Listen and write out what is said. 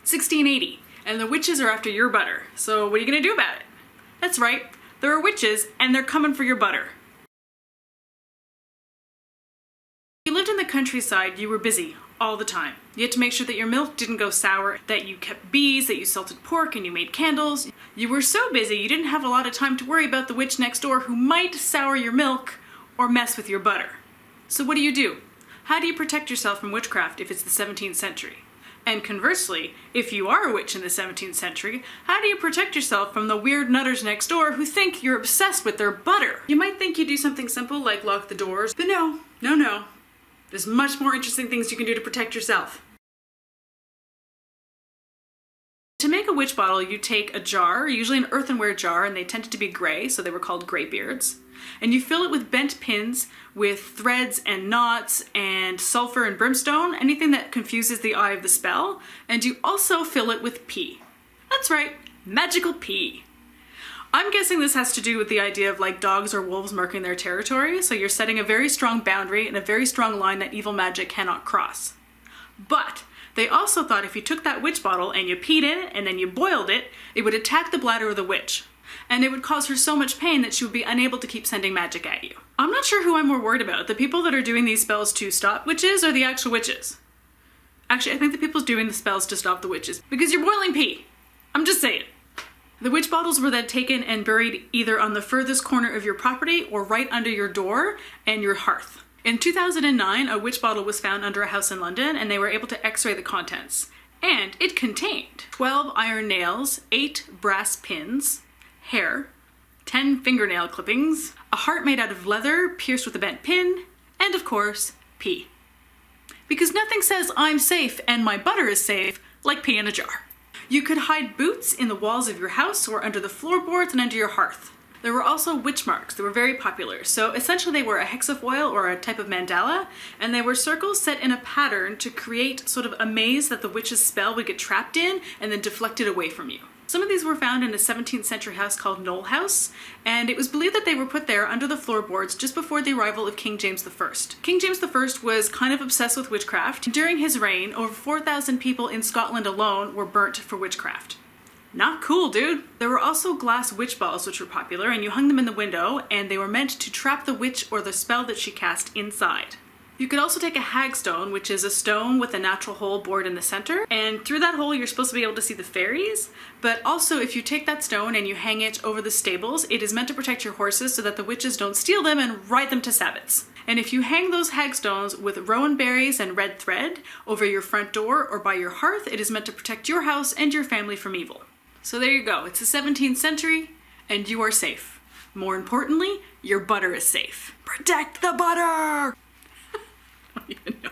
1680, and the witches are after your butter. So what are you gonna do about it? That's right, there are witches and they're coming for your butter. If you lived in the countryside, you were busy all the time. You had to make sure that your milk didn't go sour, that you kept bees, that you salted pork, and you made candles. You were so busy you didn't have a lot of time to worry about the witch next door who might sour your milk or mess with your butter. So what do? How do you protect yourself from witchcraft if it's the 17th century? And conversely, if you are a witch in the 17th century, how do you protect yourself from the weird nutters next door who think you're obsessed with their butter? You might think you do something simple like lock the doors, but no. There's much more interesting things you can do to protect yourself. To make a witch bottle, you take a jar, usually an earthenware jar, and they tended to be gray, so they were called graybeards. And you fill it with bent pins, with threads and knots and sulfur and brimstone, anything that confuses the eye of the spell. And you also fill it with pee. That's right, magical pee. I'm guessing this has to do with the idea of like dogs or wolves marking their territory, so you're setting a very strong boundary and a very strong line that evil magic cannot cross. But they also thought if you took that witch bottle and you peed in it and then you boiled it, it would attack the bladder of the witch. And it would cause her so much pain that she would be unable to keep sending magic at you. I'm not sure who I'm more worried about, the people that are doing these spells to stop witches or the actual witches. Actually, I think the people doing the spells to stop the witches, because you're boiling pee. I'm just saying. The witch bottles were then taken and buried either on the furthest corner of your property or right under your door and your hearth. In 2009, a witch bottle was found under a house in London and they were able to x-ray the contents. And it contained 12 iron nails, 8 brass pins, hair, 10 fingernail clippings, a heart made out of leather pierced with a bent pin, and of course, pee. Because nothing says I'm safe and my butter is safe like pee in a jar. You could hide boots in the walls of your house or under the floorboards and under your hearth. There were also witch marks that were very popular. So essentially they were a hexafoil or a type of mandala, and they were circles set in a pattern to create sort of a maze that the witch's spell would get trapped in and then deflected away from you. Some of these were found in a 17th century house called Knoll House, and it was believed that they were put there under the floorboards just before the arrival of King James I. King James I was kind of obsessed with witchcraft. During his reign, over 4,000 people in Scotland alone were burnt for witchcraft. Not cool, dude. There were also glass witch balls which were popular, and you hung them in the window, and they were meant to trap the witch or the spell that she cast inside. You could also take a hagstone, which is a stone with a natural hole bored in the center, and through that hole you're supposed to be able to see the fairies, but also if you take that stone and you hang it over the stables, it is meant to protect your horses so that the witches don't steal them and ride them to sabbats. And if you hang those hagstones with rowan berries and red thread over your front door or by your hearth, it is meant to protect your house and your family from evil. So there you go, it's the 17th century, and you are safe. More importantly, your butter is safe. Protect the butter! I don't even know.